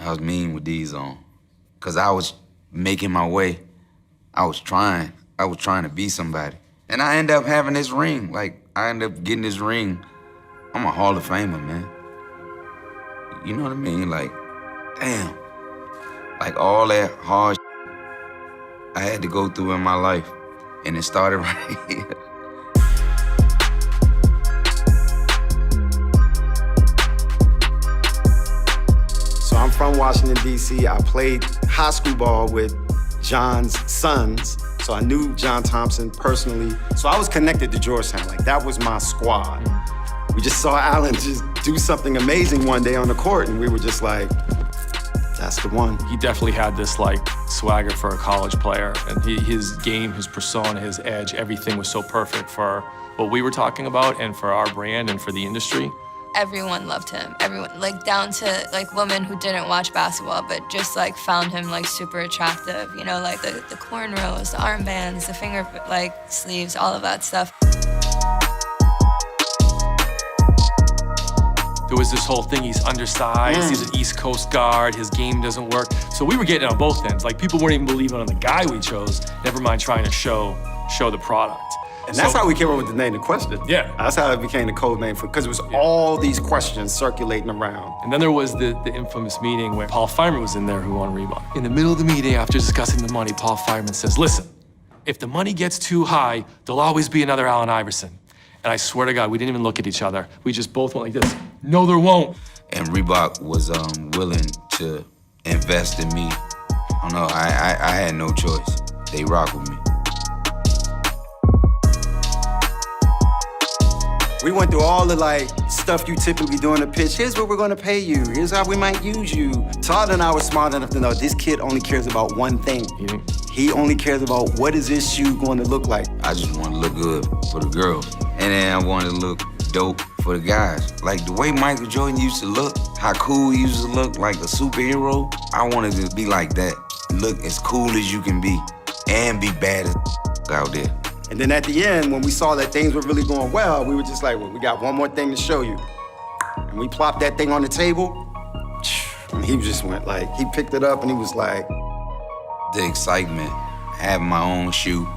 I was mean with these on. Cause I was making my way. I was trying to be somebody. And I ended up having this ring. Like, I ended up getting this ring. I'm a Hall of Famer, man. You know what I mean? Like, damn. Like, all that hard I had to go through in my life. And it started right here. So I'm from Washington, D.C. I played high school ball with John's sons. So I knew John Thompson personally. So I was connected to Georgetown. Like, that was my squad. We just saw Allen just do something amazing one day on the court, and we were just like, that's the one. He definitely had this like swagger for a college player, and his game, his persona, his edge, everything was so perfect for what we were talking about and for our brand and for the industry. Everyone loved him. Everyone, like down to like women who didn't watch basketball but just like found him like super attractive. You know, like the cornrows, the armbands, the finger like sleeves, all of that stuff. There was this whole thing, he's undersized, he's an East Coast guard, his game doesn't work. So we were getting on both ends. Like, people weren't even believing on the guy we chose, never mind trying to show the product. And that's how we came up with the name, The Question. Yeah. That's how it became the code name for, because it was all these questions circulating around. And then there was the infamous meeting where Paul Fireman was in there, who won Reebok. In the middle of the meeting, after discussing the money, Paul Fireman says, listen, if the money gets too high, there'll always be another Allen Iverson. And I swear to God, we didn't even look at each other. We just both went like this. No, there won't. And Reebok was willing to invest in me. I don't know, I had no choice. They rock with me. We went through all the like stuff you typically do in a pitch. Here's what we're gonna pay you. Here's how we might use you. Todd and I were smart enough to know this kid only cares about one thing. He only cares about what is this shoe going to look like. I just want to look good for the girls. And then I wanted to look dope for the guys. Like the way Michael Jordan used to look, how cool he used to look, like a superhero. I wanted to be like that. Look as cool as you can be and be bad as out there. And then at the end, when we saw that things were really going well, we were just like, well, we got one more thing to show you. And we plopped that thing on the table, and he just went like, he picked it up and he was like. The excitement, having my own shoe,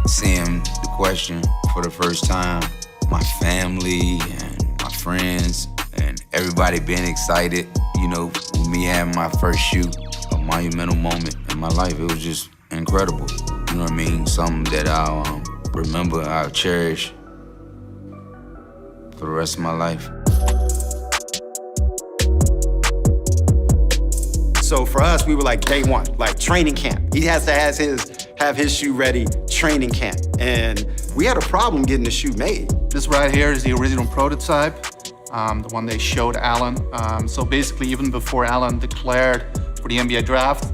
seeing The Question for the first time, my family and my friends and everybody being excited, you know, with me having my first shoe, a monumental moment in my life. It was just incredible. You know what I mean? Something that I'll remember, I'll cherish for the rest of my life. So for us, we were like day one, like training camp. He has to have his shoe ready, training camp. And we had a problem getting the shoe made. This right here is the original prototype, the one they showed Allen. So basically, even before Allen declared for the NBA draft,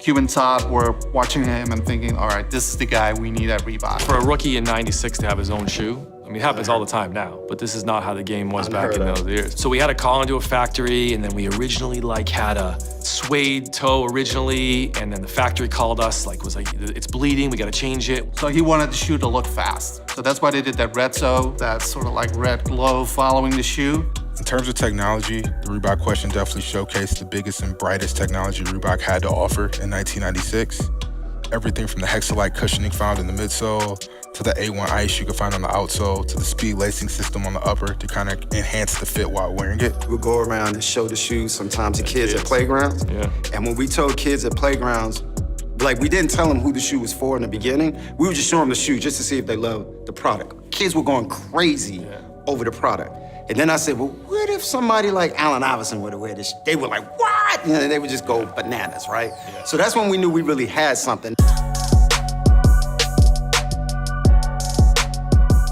Cuban Todd were watching him and thinking, all right, this is the guy we need at Reebok. For a rookie in '96 to have his own shoe, I mean, it happens all the time now, but this is not how the game was back in those years. So we had to call into a factory, and then we originally like had a suede toe originally, and then the factory called us, was like, it's bleeding, we gotta change it. So he wanted the shoe to look fast. So that's why they did that red toe, that sort of like red glow following the shoe. In terms of technology, the Reebok Question definitely showcased the biggest and brightest technology Reebok had to offer in 1996. Everything from the Hexalite cushioning found in the midsole, to the A1 ice you can find on the outsole, to the speed lacing system on the upper to kind of enhance the fit while wearing it. We'll go around and show the shoes sometimes to kids at playgrounds. Yeah. And when we told kids at playgrounds, like we didn't tell them who the shoe was for in the beginning. We would just show them the shoe just to see if they loved the product. Kids were going crazy over the product. And then I said, well, what if somebody like Allen Iverson were to wear this? They were like, what? And then they would just go bananas, right? Yeah. So that's when we knew we really had something.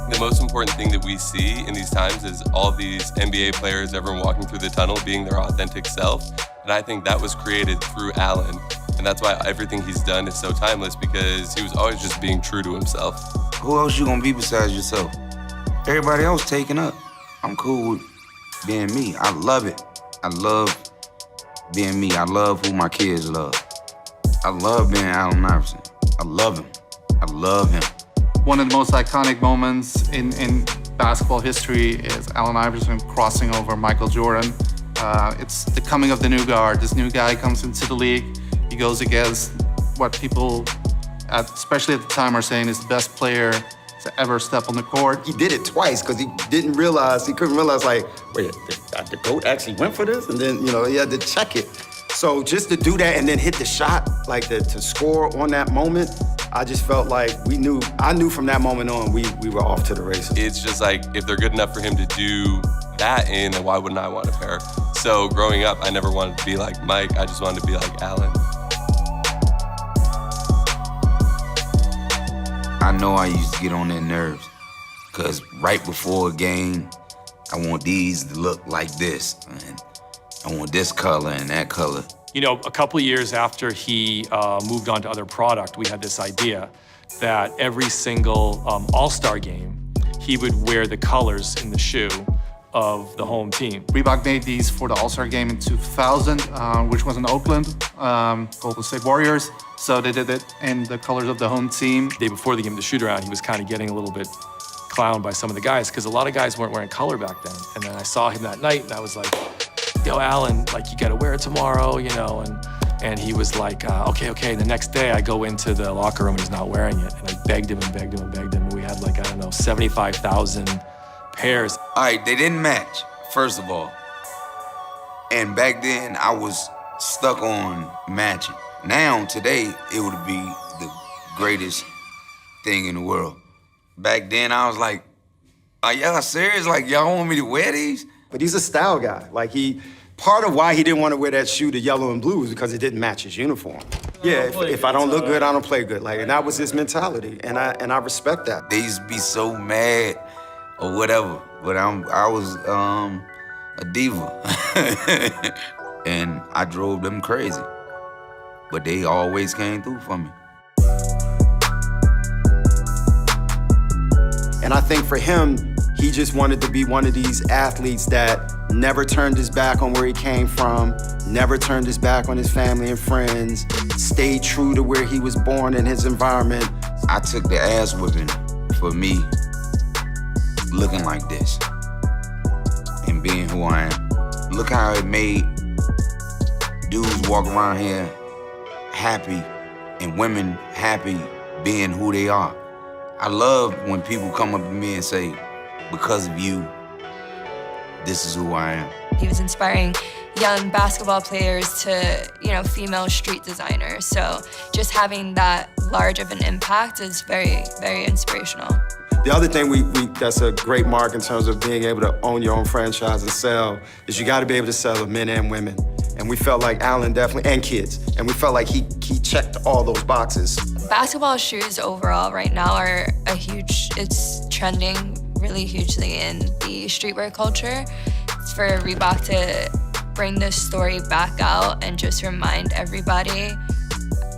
The most important thing that we see in these times is all these NBA players, everyone walking through the tunnel, being their authentic self. And I think that was created through Allen. And that's why everything he's done is so timeless, because he was always just being true to himself. Who else you gonna be besides yourself? Everybody else taken up. I'm cool with being me. I love it. I love being me. I love who my kids love. I love being Allen Iverson. I love him. I love him. One of the most iconic moments in basketball history is Allen Iverson crossing over Michael Jordan It's the coming of the new guard. This new guy comes into the league. He goes against what people, especially at the time, are saying is the best player to ever step on the court. He did it twice because he couldn't realize, like, wait, the GOAT actually went for this? And then, he had to check it. So just to do that and then hit the shot, to score on that moment, I just felt like I knew from that moment on we were off to the races. It's just like, if they're good enough for him to do that then why wouldn't I want a pair? So growing up, I never wanted to be like Mike, I just wanted to be like Allen. I know I used to get on their nerves, because right before a game, I want these to look like this, and I want this color and that color. A couple of years after he moved on to other product, we had this idea that every single All-Star game, he would wear the colors in the shoe of the home team. Reebok made these for the All-Star game in 2000, which was in Oakland, Golden State Warriors. So they did it in the colors of the home team. The day before the game, the shoot-around, he was kind of getting a little bit clowned by some of the guys, because a lot of guys weren't wearing color back then. And then I saw him that night, and I was like, yo, Allen, you gotta wear it tomorrow, and he was like, okay. The next day, I go into the locker room, and he's not wearing it. And I begged him, and we had 75,000 pairs. All right, they didn't match, first of all. And back then, I was stuck on matching. Now, today, it would be the greatest thing in the world. Back then, I was like, are y'all serious? Y'all want me to wear these? But he's a style guy. Part of why he didn't want to wear that shoe, the yellow and blue, is because it didn't match his uniform. Yeah, if I don't look good, I don't play good. And that was his mentality, and I respect that. They used to be so mad or whatever, but I was a diva. And I drove them crazy. But they always came through for me. And I think for him, he just wanted to be one of these athletes that never turned his back on where he came from, never turned his back on his family and friends, stayed true to where he was born and his environment. I took the ass whipping for me looking like this and being who I am. Look how it made dudes walk around here happy and women happy being who they are. I love when people come up to me and say, because of you, this is who I am. He was inspiring young basketball players to, female street designers. So just having that large of an impact is very, very inspirational. The other thing that's a great mark in terms of being able to own your own franchise and sell is you got to be able to sell to men and women. And we felt like Allen definitely, and kids, and we felt like he checked all those boxes. Basketball shoes overall right now are it's trending really hugely in the streetwear culture. It's for Reebok to bring this story back out and just remind everybody.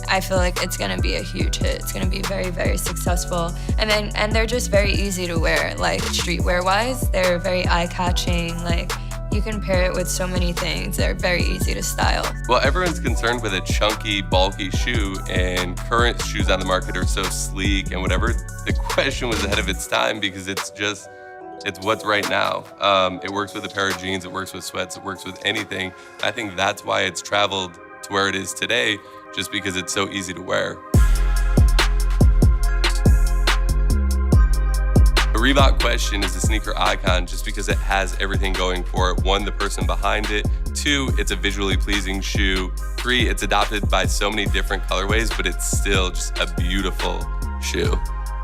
I feel like it's gonna be a huge hit. It's gonna be very, very successful. And they're just very easy to wear, streetwear wise. They're very eye-catching, you can pair it with so many things. They're very easy to style. Well, everyone's concerned with a chunky, bulky shoe, and current shoes on the market are so sleek and whatever. The question was ahead of its time because it's what's right now. It works with a pair of jeans, it works with sweats, it works with anything. I think that's why it's traveled to where it is today, just because it's so easy to wear. The Reebok Question is a sneaker icon just because it has everything going for it. 1, the person behind it. 2, it's a visually pleasing shoe. 3, it's adopted by so many different colorways, but it's still just a beautiful shoe.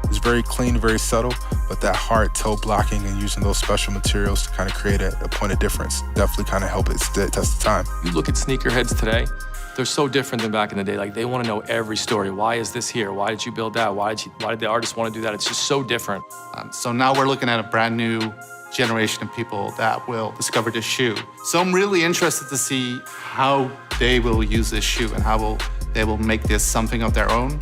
It's very clean, very subtle, but that hard toe blocking and using those special materials to kind of create a point of difference definitely kind of help it stand test of time. You look at sneakerheads today, they're so different than back in the day. They want to know every story. Why is this here? Why did you build that? Why did the artist want to do that? It's just so different. So now we're looking at a brand new generation of people that will discover this shoe. So I'm really interested to see how they will use this shoe and how they will make this something of their own.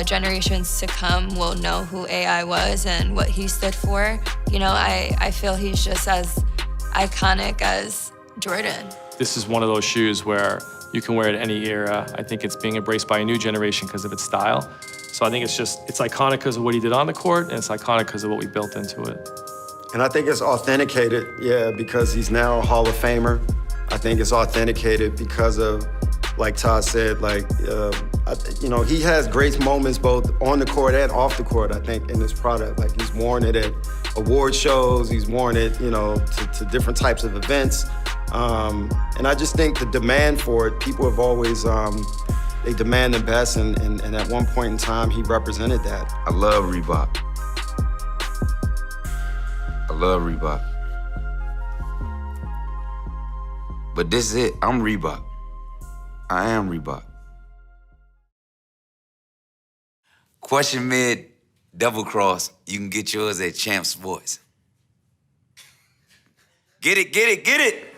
Generations to come will know who AI was and what he stood for. I feel he's just as iconic as Jordan. This is one of those shoes where you can wear it any era. I think it's being embraced by a new generation because of its style. So I think it's iconic because of what he did on the court, and it's iconic because of what we built into it. And I think it's authenticated, because he's now a Hall of Famer. I think it's authenticated because of, like Todd said, he has great moments both on the court and off the court, I think, in this product. Like, he's worn it at award shows, he's worn it, to different types of events. And I just think the demand for it, people have always, they demand the best, and at one point in time, he represented that. I love Reebok. I love Reebok. But this is it, I'm Reebok. I am Reebok. Question mid, double cross. You can get yours at Champ Sports. Get it, get it, get it!